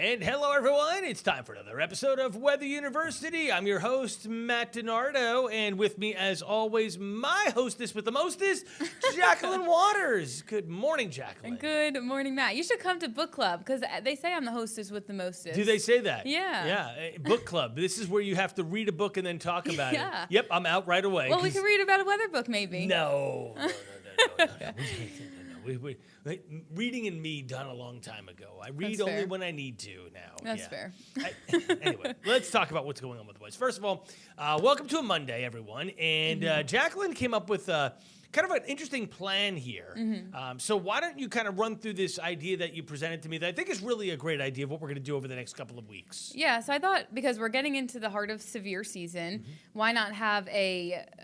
And hello, everyone. It's time for another episode of Weather University. I'm your host, Matt DiNardo, and with me, as always, my hostess with the mostest, Jacqueline Waters. Good morning, Jacqueline. Good morning, Matt. You should come to book club because they say I'm the hostess with the mostest. Do they say that? Yeah. Yeah. Book club. This is where you have to read a book and then talk about Yeah. it. Yep, I'm out right away. Well, we can read about a weather book, maybe. No. Reading and me done a long time ago. I read That's only fair. when I need to now. That's fair. Anyway, let's talk about what's going on with the boys. First of all, welcome to a Monday, everyone. And Jacqueline came up with kind of an interesting plan here. So why don't you kind of run through this idea that you presented to me that I think is really a great idea of what we're going to do over the next couple of weeks. Yeah, so I thought because we're getting into the heart of severe season, why not have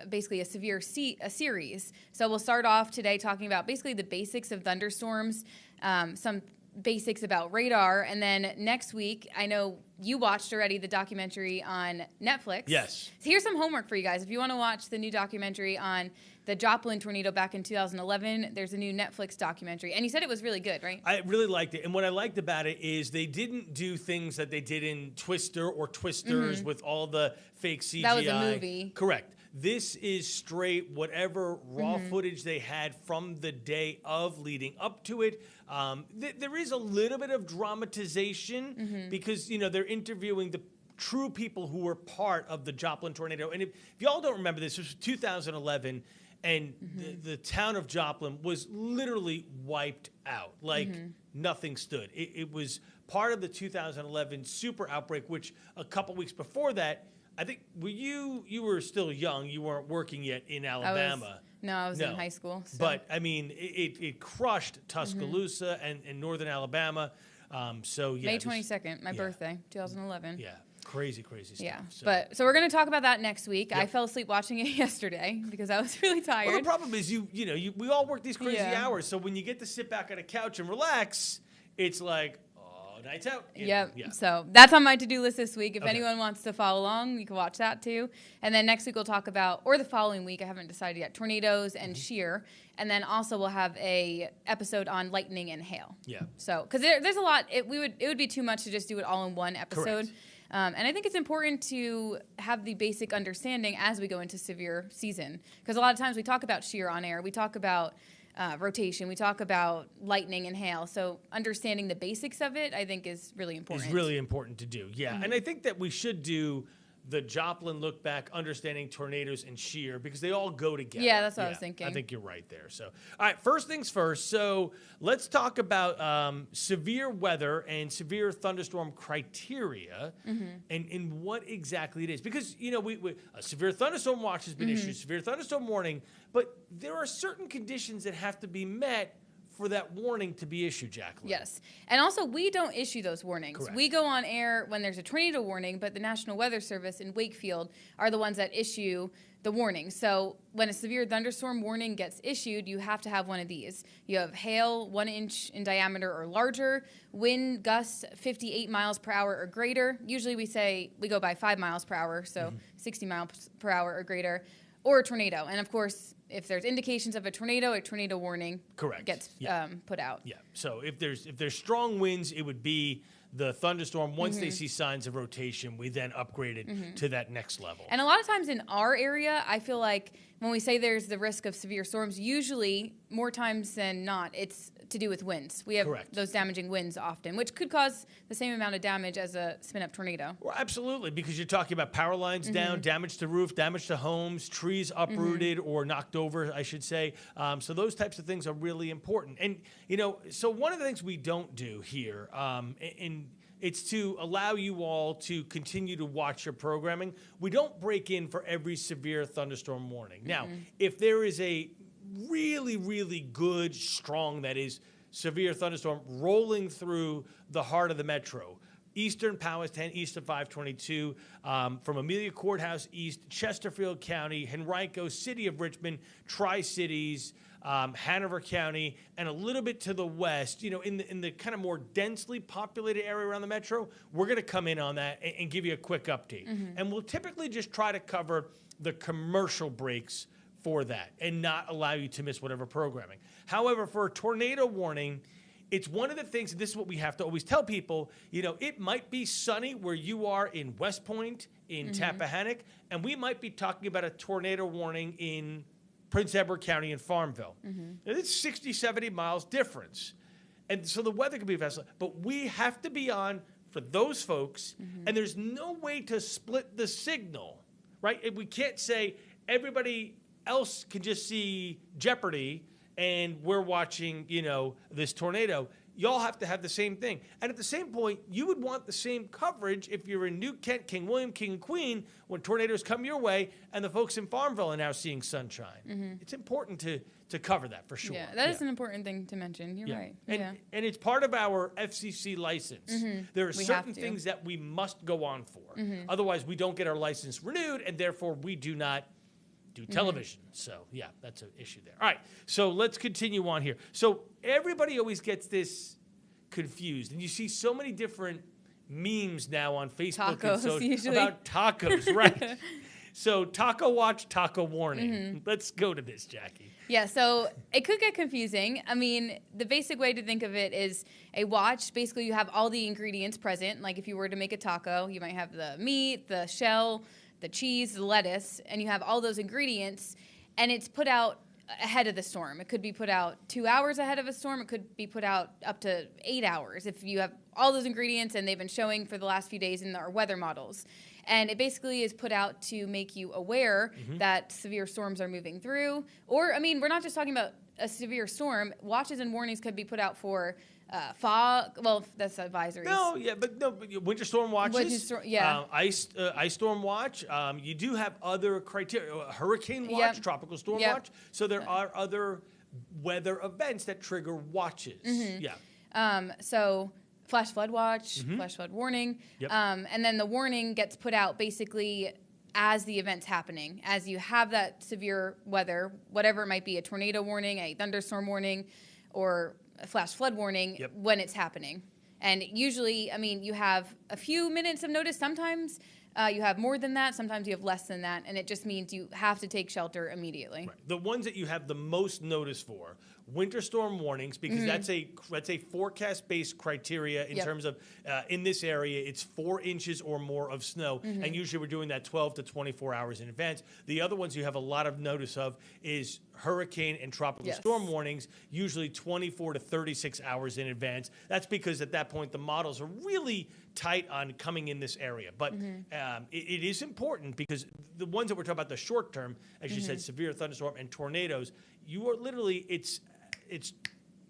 basically a severe series? So we'll start off today talking about basically the basics of thunderstorms, some basics about radar, and then next week, I know you watched already the documentary on Netflix. Yes. So here's some homework for you guys. If you want to watch the new documentary on the Joplin tornado back in 2011, there's a new Netflix documentary. And you said it was really good, right? I really liked it. And what I liked about it is they didn't do things that they did in Twister or Twisters with all the fake CGI. That was a movie. Correct. This is straight whatever raw footage they had from the day of leading up to it. There is a little bit of dramatization because, you know, they're interviewing the true people who were part of the Joplin tornado. And if y'all don't remember this was 2011, and the town of Joplin was literally wiped out. Like nothing stood. It was part of the 2011 super outbreak, which a couple weeks before that, I think, you were still young. You weren't working yet in Alabama. I was in high school. So. But, I mean, it crushed Tuscaloosa and northern Alabama. So, yeah. May 22nd, my birthday, 2011. Yeah. Crazy stuff. Yeah, So we're going to talk about that next week. Yep. I fell asleep watching it yesterday because I was really tired. Well, the problem is we all work these crazy hours, so when you get to sit back on a couch and relax, it's like, oh, nights out. Yep. Yeah. So that's on my to-do list this week. If anyone wants to follow along, you can watch that too. And then next week we'll talk about, or the following week, I haven't decided yet, tornadoes and shear. And then also we'll have a episode on lightning and hail. Yeah. So because there's a lot, it would be too much to just do it all in one episode. Correct. And I think it's important to have the basic understanding as we go into severe season. Because a lot of times we talk about shear on air. We talk about rotation. We talk about lightning and hail. So understanding the basics of it, I think, is really important. It's really important to do, yeah. And I think that we should do the Joplin look back, understanding tornadoes and shear, because they all go together. Yeah, that's what I was thinking. I think you're right there. So, all right, first things first. So let's talk about severe weather and severe thunderstorm criteria and what exactly it is. Because, you know, a severe thunderstorm watch has been issued, severe thunderstorm warning, but there are certain conditions that have to be met for that warning to be issued, Jacqueline. Yes. And also, we don't issue those warnings. Correct. We go on air when there's a tornado warning, but the National Weather Service in Wakefield are the ones that issue the warning. So when a severe thunderstorm warning gets issued, you have to have one of these. You have hail 1 inch in diameter or larger, wind gusts 58 miles per hour or greater. Usually we go by 5 miles per hour, so 60 miles per hour or greater, or a tornado. And of course, if there's indications of a tornado warning gets put out. Yeah. So if there's strong winds, it would be the thunderstorm. Once they see signs of rotation, we then upgrade it to that next level. And a lot of times in our area, I feel like when we say there's the risk of severe storms, usually more times than not, it's to do with winds. We have those damaging winds often, which could cause the same amount of damage as a spin-up tornado. Well, absolutely, because you're talking about power lines down, damage to roof, damage to homes, trees uprooted or knocked over, I should say. So those types of things are really important. And, you know, so one of the things we don't do here, and it's to allow you all to continue to watch your programming. We don't break in for every severe thunderstorm warning. Now, if there is a really, really good, strong, that is, severe thunderstorm rolling through the heart of the metro, Eastern Powhatan, east of 522, from Amelia Courthouse east, Chesterfield County, Henrico, City of Richmond, Tri-Cities, Hanover County, and a little bit to the west, you know, in the kind of more densely populated area around the metro, we're going to come in on that and give you a quick update. And we'll typically just try to cover the commercial breaks for that and not allow you to miss whatever programming. However, for a tornado warning, it's one of the things, and this is what we have to always tell people, it might be sunny where you are in West Point, in Tappahannock, and we might be talking about a tornado warning in Prince Edward County in Farmville. And it's 60, 70 miles difference. And so the weather can be vastly, but we have to be on for those folks, and there's no way to split the signal, right? We can't say everybody else can just see Jeopardy and we're watching, this tornado. Y'all have to have the same thing. And at the same point, you would want the same coverage if you're in New Kent, King William, King and Queen, when tornadoes come your way, and the folks in Farmville are now seeing sunshine. It's important to cover that for sure. Yeah, that is an important thing to mention. You're right. And it's part of our FCC license. There are certain things that we must go on for. Otherwise, we don't get our license renewed, and therefore we do not do television. So, yeah, that's an issue there. All right, so let's continue on here. So everybody always gets this confused, and you see so many different memes now on Facebook Tacos, and so usually. about tacos, right? So taco watch, taco warning. Let's go to this, Jackie. Yeah, so it could get confusing. I mean, the basic way to think of it is a watch. Basically, you have all the ingredients present. Like if you were to make a taco, you might have the meat, the shell, the cheese, the lettuce, and you have all those ingredients, and it's put out ahead of the storm. It could be put out 2 hours ahead of a storm. It could be put out up to 8 hours if you have all those ingredients, and they've been showing for the last few days in our weather models. And it basically is put out to make you aware that severe storms are moving through. Or, I mean, we're not just talking about a severe storm. Watches and warnings could be put out for fog. Well, that's advisories. But winter storm watches. Ice storm watch. You do have other criteria. Hurricane watch, tropical storm watch. So there are other weather events that trigger watches. So flash flood watch, flash flood warning. And then the warning gets put out basically as the event's happening. As you have that severe weather, whatever it might be, a tornado warning, a thunderstorm warning, or a flash flood warning when it's happening. And usually, I mean, you have a few minutes of notice. Sometimes you have more than that. Sometimes you have less than that. And it just means you have to take shelter immediately. Right. The ones that you have the most notice for, winter storm warnings, because that's a forecast-based criteria in terms of in this area, it's 4 inches or more of snow. And usually we're doing that 12 to 24 hours in advance. The other ones you have a lot of notice of is hurricane and tropical storm warnings, usually 24 to 36 hours in advance. That's because at that point the models are really tight on coming in this area. But it is important because the ones that we're talking about the short term, as you said, severe thunderstorm and tornadoes, you are literally, it's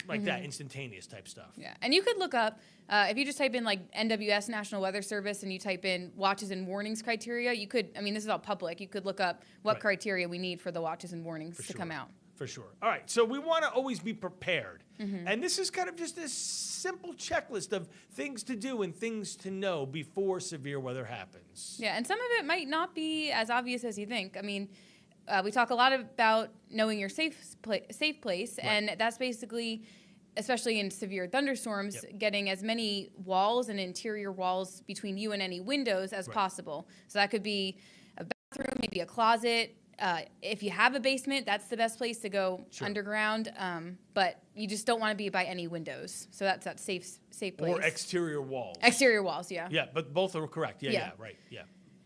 like that, instantaneous type stuff. Yeah, and you could look up, if you just type in like NWS, National Weather Service, and you type in watches and warnings criteria, you could, I mean, this is all public, you could look up what criteria we need for the watches and warnings to come out. For sure. All right, so we want to always be prepared. And this is kind of just a simple checklist of things to do and things to know before severe weather happens. Yeah, and some of it might not be as obvious as you think. I mean, we talk a lot about knowing your safe place, and that's basically, especially in severe thunderstorms, getting as many walls and interior walls between you and any windows as possible. So that could be a bathroom, maybe a closet. If you have a basement, that's the best place to go underground. But you just don't want to be by any windows. So that's that safe place. Or exterior walls. Exterior walls, yeah. Yeah, but both are correct. Yeah, right.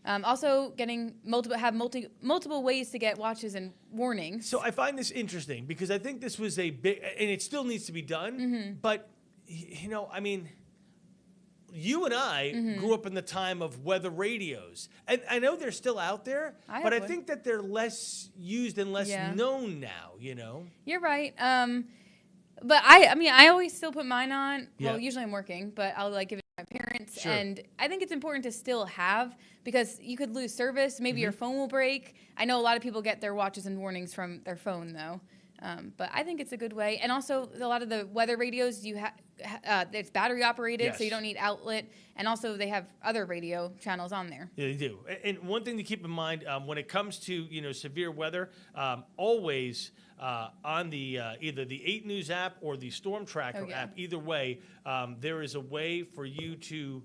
Also, getting multiple ways to get watches and warnings. So I find this interesting because I think this was a big, and it still needs to be done. But I mean, you and I grew up in the time of weather radios, and I know they're still out there, but I think that they're less used and less known now. You're right. But I always still put mine on. Well, usually I'm working, but I'll give it to my parents, and I think it's important to still have because you could lose service. Maybe your phone will break. I know a lot of people get their watches and warnings from their phone though. But I think it's a good way. And also, a lot of the weather radios, it's battery operated, so you don't need outlet. And also, they have other radio channels on there. Yeah, they do. And one thing to keep in mind when it comes to severe weather, always on the either the 8 News app or the Storm Tracker app, either way, there is a way for you to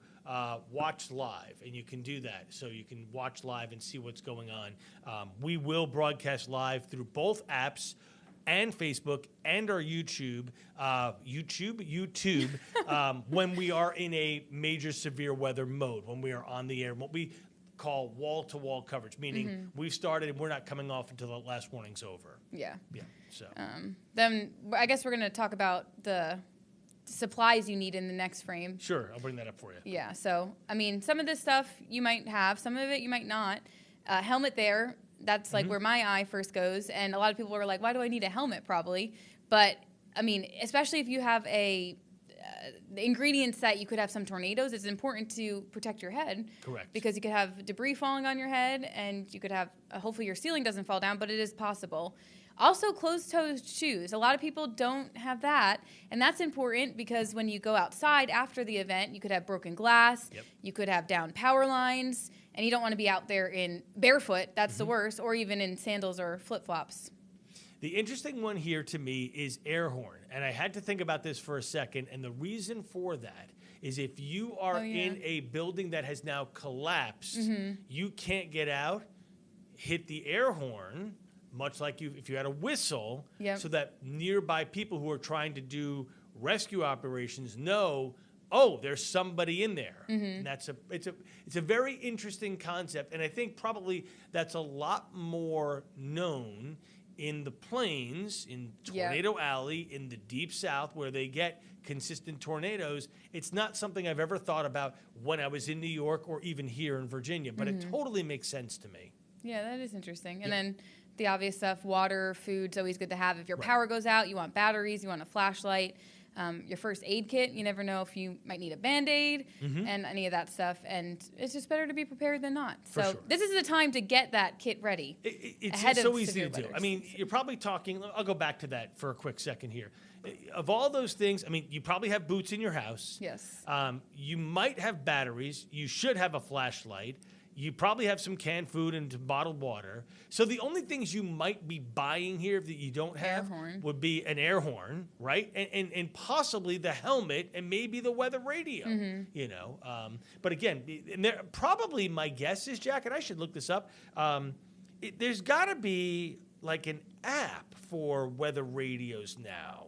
watch live, and you can do that. So you can watch live and see what's going on. We will broadcast live through both apps. and Facebook and our YouTube, when we are in a major severe weather mode, when we are on the air, what we call wall-to-wall coverage, meaning we've started and we're not coming off until the last warning's over. Yeah. Yeah. So Then I guess we're going to talk about the supplies you need in the next frame. sure, I'll bring that up for you. Yeah. So, I mean, some of this stuff you might have, some of it you might not. Helmet there, that's like where my eye first goes. And a lot of people are like, why do I need a helmet? Probably. But, I mean, especially if you have the ingredients that you could have some tornadoes, it's important to protect your head. Correct. Because you could have debris falling on your head, and you could have, hopefully your ceiling doesn't fall down, but it is possible. Also, closed-toed shoes. A lot of people don't have that, and that's important because when you go outside after the event, you could have broken glass, you could have down power lines, and you don't want to be out there in barefoot. That's the worst, or even in sandals or flip-flops. The interesting one here to me is air horn. And I had to think about this for a second. And the reason for that is if you are in a building that has now collapsed, you can't get out, hit the air horn, much like if you had a whistle, so that nearby people who are trying to do rescue operations know, oh, there's somebody in there. And it's a very interesting concept. And I think probably that's a lot more known in the plains, in Tornado Alley, in the Deep South, where they get consistent tornadoes. It's not something I've ever thought about when I was in New York or even here in Virginia, but it totally makes sense to me. Yeah, that is interesting. And then the obvious stuff, water, food's always good to have. If your power goes out, you want batteries, you want a flashlight. Your first aid kit, you never know if you might need a Band-Aid and any of that stuff. And it's just better to be prepared than not. So this is the time to get that kit ready. It's so easy to do. I mean, you're probably talking, I'll go back to that for a quick second here. Of all those things, I mean, you probably have boots in your house. Yes. You might have batteries. You should have a flashlight. You probably have some canned food and some bottled water. So the only things you might be buying here that you don't have would be an air horn, right? And possibly the helmet and maybe the weather radio, you know. But again, and there, probably my guess is, Jack, and I should look this up, there's got to be like an app for weather radios now.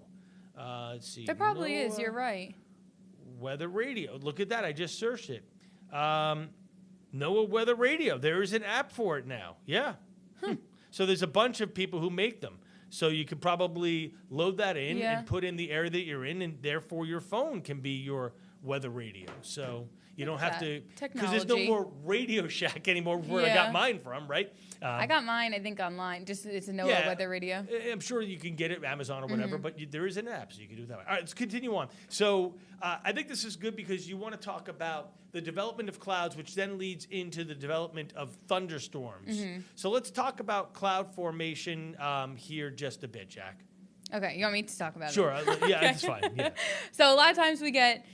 Let's see. There probably is. You're right. Weather radio. Look at that. I just searched it. NOAA Weather Radio. There is an app for it now. Yeah. So there's a bunch of people who make them. So you could probably load that in and put in the area that you're in, and therefore your phone can be your weather radio. So you don't have to, because there's no more Radio Shack anymore where I got mine from, right? I got mine, I think, online. Just it's a NOAA weather radio. I'm sure you can get it Amazon or whatever, but there is an app, so you can do it that way. All right, let's continue on. So I think this is good because you want to talk about the development of clouds, which then leads into the development of thunderstorms. So let's talk about cloud formation here just a bit, Jack. Okay, you want me to talk about it? Sure. Yeah, that's fine. Yeah. So a lot of times we get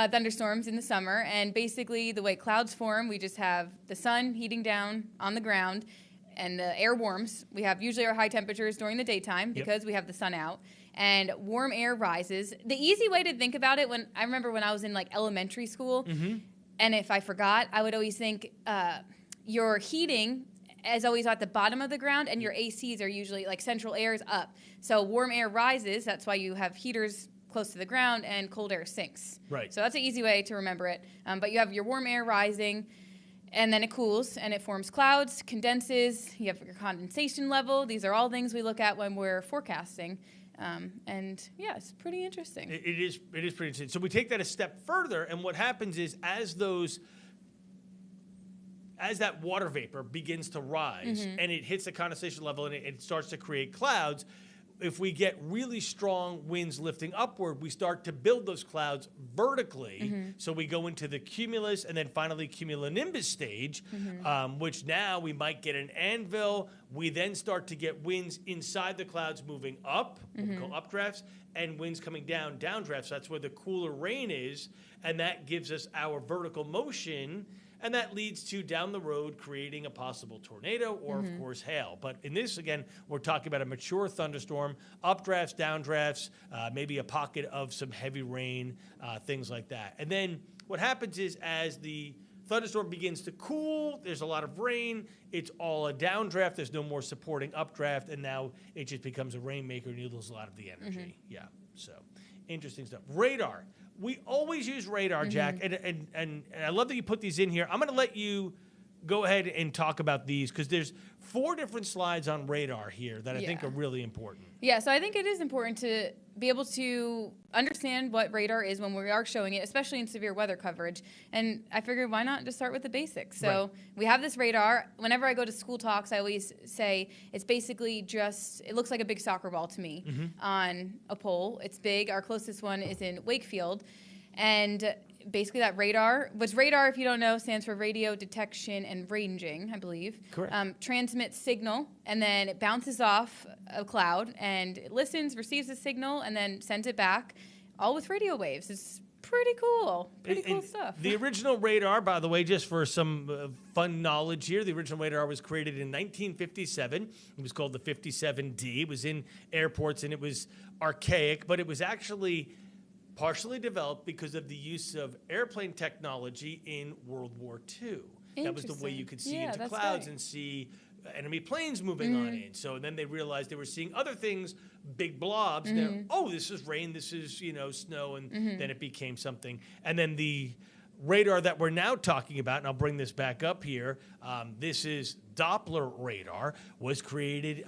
thunderstorms in the summer, and basically the way clouds form, we just have the sun heating down on the ground, and the air warms. We have usually our high temperatures during the daytime because we have the sun out, and warm air rises. The easy way to think about it, I remember when I was in like elementary school, and if I forgot, I would always think your heating is always at the bottom of the ground, and your ACs are usually like central air is up. So warm air rises. That's why you have heaters close to the ground, and cold air sinks. Right. So that's an easy way to remember it. But you have your warm air rising, and then it cools, and it forms clouds, condenses. You have your condensation level. These are all things we look at when we're forecasting. And yeah, it's pretty interesting. It is pretty interesting. So we take that a step further, and what happens is as that water vapor begins to rise and it hits the condensation level and it starts to create clouds, if we get really strong winds lifting upward, we start to build those clouds vertically. So we go into the cumulus and then finally cumulonimbus stage, which now we might get an anvil. We then start to get winds inside the clouds moving up, what we call updrafts, and winds coming down, downdrafts. That's where the cooler rain is, and that gives us our vertical motion. And that leads to, down the road, creating a possible tornado or, of course, hail. But in this, again, we're talking about a mature thunderstorm, updrafts, downdrafts, maybe a pocket of some heavy rain, things like that. And then what happens is as the thunderstorm begins to cool. There's a lot of rain. It's all a downdraft. There's no more supporting updraft, and now it just becomes a rainmaker, and you lose a lot of the energy. Yeah, so interesting stuff. Radar. We always use radar, Jack, and I love that you put these in here. I'm going to let you go ahead and talk about these because there's 4 different slides on radar here that I think are really important. Yeah, so I think it is important to be able to understand what radar is when we are showing it, especially in severe weather coverage. And I figured why not just start with the basics. So we have this radar. Whenever I go to school talks, I always say it's basically just, it looks like a big soccer ball to me on a pole. It's big. Our closest one is in Wakefield. And basically that radar, which radar, if you don't know, stands for radio detection and ranging, I believe. Correct. Transmits signal, and then it bounces off a cloud, and it listens, receives the signal, and then sends it back, all with radio waves. It's pretty cool. Pretty cool stuff. The original radar, by the way, just for some fun knowledge here, the original radar was created in 1957. It was called the 57D. It was in airports, and it was archaic, but it was actually partially developed because of the use of airplane technology in World War II. That was the way you could see into clouds and see enemy planes moving on in. So then they realized they were seeing other things, big blobs. And oh, this is rain, this is snow, and then it became something. And then the radar that we're now talking about, and I'll bring this back up here, this is Doppler radar, was created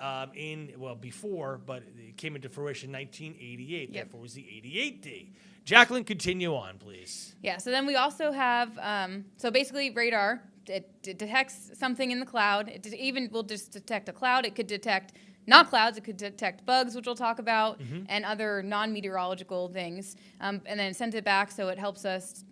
before, but it came into fruition in 1988. Therefore, it was the 88D. Jacqueline, continue on, please. Yeah, so then we also have, so basically radar, it detects something in the cloud. It will just detect a cloud. It could detect not clouds. It could detect bugs, which we'll talk about, and other non-meteorological things. And then it sends it back, so it helps us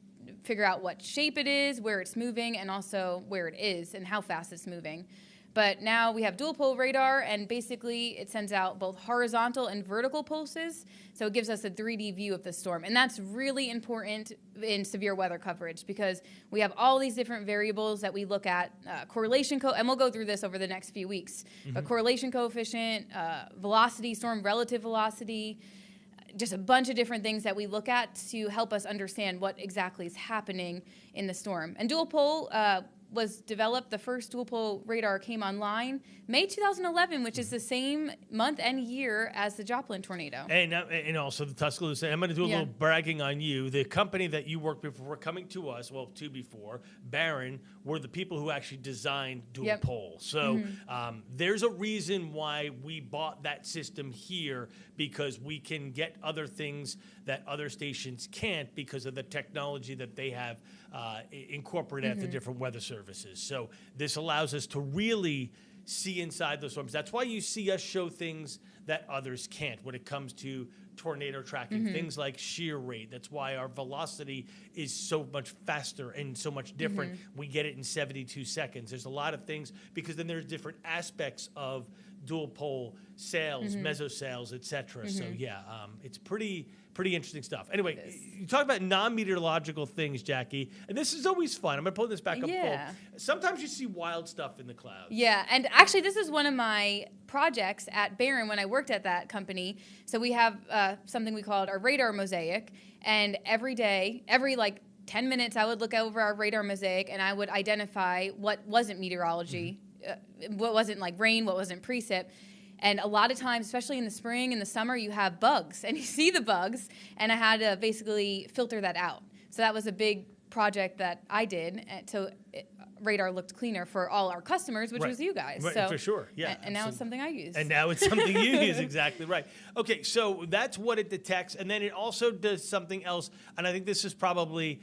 figure out what shape it is, where it's moving, and also where it is and how fast it's moving. But now we have dual pole radar, and basically it sends out both horizontal and vertical pulses, so it gives us a 3D view of the storm. And that's really important in severe weather coverage because we have all these different variables that we look at, correlation, and we'll go through this over the next few weeks, but correlation coefficient, velocity, storm relative velocity, just a bunch of different things that we look at to help us understand what exactly is happening in the storm. And dual pole was developed, the first dual pole radar came online May 2011, which is the same month and year as the Joplin tornado. And also the Tuscaloosa. I'm going to do a little bragging on you. The company that you worked with before coming to us, two before, Barron, were the people who actually designed dual pole. So there's a reason why we bought that system here, because we can get other things that other stations can't because of the technology that they have incorporated at the different weather services. So this allows us to really see inside those storms. That's why you see us show things that others can't when it comes to tornado tracking, things like shear rate. That's why our velocity is so much faster and so much different. We get it in 72 seconds. There's a lot of things because then there's different aspects of dual pole sails, mesosails, etc. So it's pretty interesting stuff. Anyway, you talk about non-meteorological things, Jackie, and this is always fun. I'm going to pull this back up. Sometimes you see wild stuff in the clouds. Yeah, and actually this is one of my projects at Barron when I worked at that company. So we have something we called our radar mosaic, and every day, every 10 minutes, I would look over our radar mosaic and I would identify what wasn't meteorology, what wasn't like rain, what wasn't precip. And a lot of times, especially in the spring and the summer, you have bugs, and you see the bugs, and I had to basically filter that out. So that was a big project that I did, so radar looked cleaner for all our customers, which was you guys. Right, so, for sure, yeah. And now it's something I use. And now it's something you use, exactly right. Okay, so that's what it detects, and then it also does something else, and I think this is probably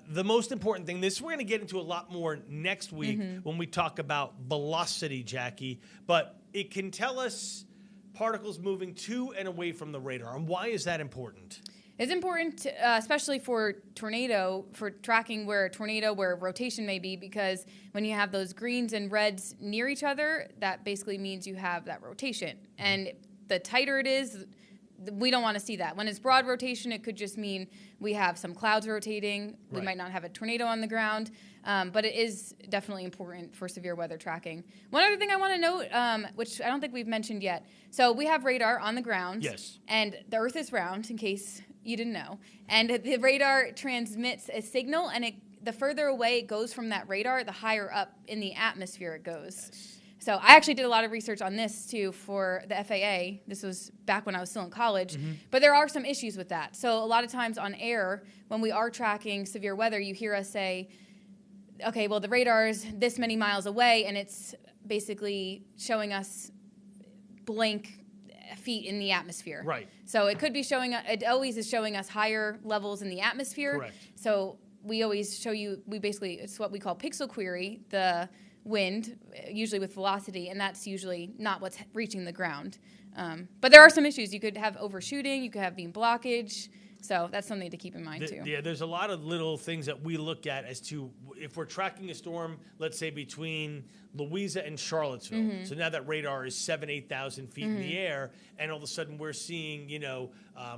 the most important thing. This we're going to get into a lot more next week when we talk about velocity, Jackie, but it can tell us particles moving to and away from the radar. And why is that important? It's important, especially for tornado, for tracking where rotation may be, because when you have those greens and reds near each other, that basically means you have that rotation. And the tighter it is, we don't want to see that. When it's broad rotation, it could just mean we have some clouds rotating. We might not have a tornado on the ground, but it is definitely important for severe weather tracking. One other thing I want to note, which I don't think we've mentioned yet. So we have radar on the ground. Yes. And the Earth is round, in case you didn't know. And the radar transmits a signal, and the further away it goes from that radar, the higher up in the atmosphere it goes. Yes. So I actually did a lot of research on this too for the FAA. This was back when I was still in college. But there are some issues with that. So a lot of times on air, when we are tracking severe weather, you hear us say, okay, well, the radar is this many miles away, and it's basically showing us blank feet in the atmosphere. Right. So it could be showing, it always is showing us higher levels in the atmosphere. Correct. So we always show you, it's what we call pixel query, the wind, usually with velocity, and that's usually not what's reaching the ground. But there are some issues. You could have overshooting, you could have beam blockage. So that's something to keep in mind too. Yeah, there's a lot of little things that we look at as to if we're tracking a storm, let's say between Louisa and Charlottesville. So now that radar is 8,000 feet in the air, and all of a sudden we're seeing,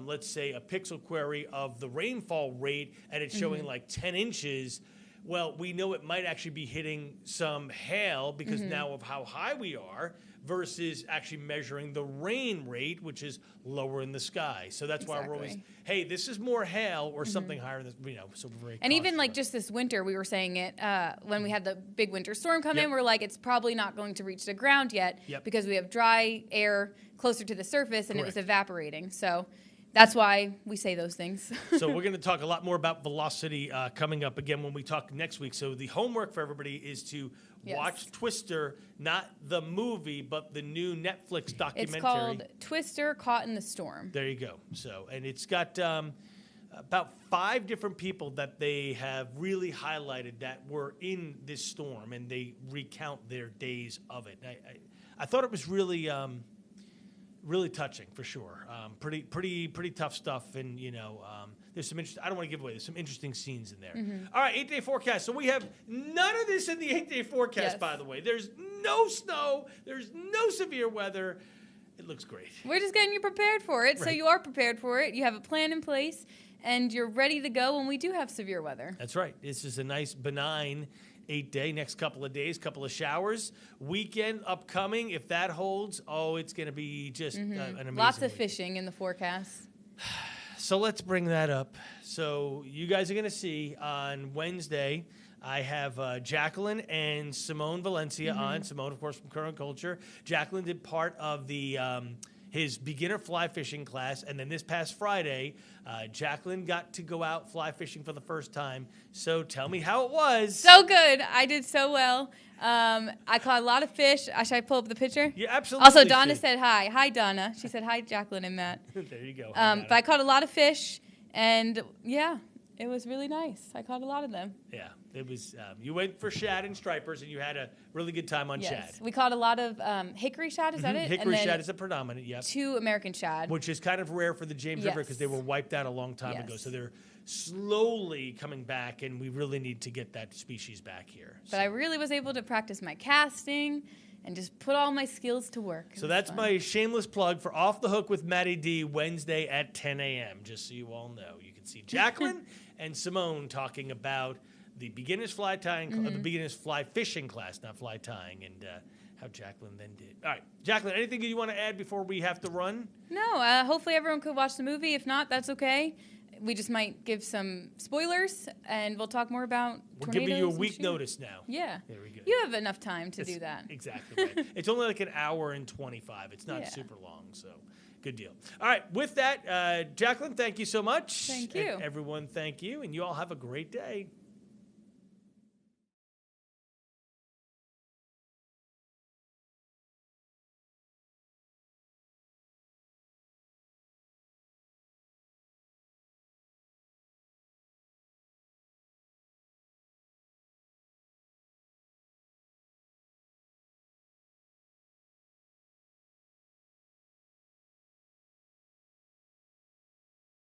let's say a pixel query of the rainfall rate, and it's showing like 10 inches. Well, we know it might actually be hitting some hail because now of how high we are versus actually measuring the rain rate, which is lower in the sky. So that's why we're always, hey, this is more hail or something higher than, so we're very And even cautious like about just this winter, we were saying it when we had the big winter storm come in, we're like, it's probably not going to reach the ground yet because we have dry air closer to the surface and it was evaporating. So that's why we say those things. So we're going to talk a lot more about velocity coming up again when we talk next week. So the homework for everybody is to watch Twister, not the movie, but the new Netflix documentary. It's called Twister Caught in the Storm. There you go. So, and it's got about 5 different people that they have really highlighted that were in this storm, and they recount their days of it. I thought it was really really touching for sure. Pretty tough stuff, and there's some interesting. I don't want to give away. There's some interesting scenes in there. All right, 8-day forecast. So we have none of this in the 8-day forecast. By the way, there's no snow. There's no severe weather. It looks great. We're just getting you prepared for it, so you are prepared for it. You have a plan in place, and you're ready to go when we do have severe weather. That's right. This is a nice benign 8-day, next couple of days, couple of showers. Weekend upcoming, if that holds, it's going to be just an amazing Lots of week. fishing in the forecast. So let's bring that up. So you guys are going to see on Wednesday, I have Jacqueline and Simone Valencia on. Simone, of course, from Current Culture. Jacqueline did part of the his beginner fly fishing class, and then this past Friday, Jacqueline got to go out fly fishing for the first time. So tell me how it was. So good. I did so well. I caught a lot of fish. Should I pull up the picture? Yeah, absolutely. Also, Donna said hi. Hi, Donna. She said hi, Jacqueline and Matt. There you go. But I caught a lot of fish, and yeah, it was really nice. I caught a lot of them. Yeah, it was. You went for shad and stripers, and you had a really good time on shad. We caught a lot of hickory shad. Is that it? Hickory shad is a predominant. Yep. 2 American shad, which is kind of rare for the James River because they were wiped out a long time ago. So they're slowly coming back, and we really need to get that species back here. But I really was able to practice my casting and just put all my skills to work. So that's my shameless plug for Off the Hook with Matty D Wednesday at 10 a.m. Just so you all know, you can see Jacqueline and Simone talking about the beginner's fly tying, the beginner's fly fishing class, not fly tying, and how Jacqueline then did. All right, Jacqueline, anything you want to add before we have to run? No, hopefully everyone could watch the movie. If not, that's okay. We just might give some spoilers, and we'll talk more about We're tornadoes. giving you a week notice now. Yeah. There we go. You have enough time to do that. Exactly right. It's only like an hour and 25. It's not super long, so good deal. All right, with that, Jacqueline, thank you so much. Thank you. And everyone, thank you, and you all have a great day.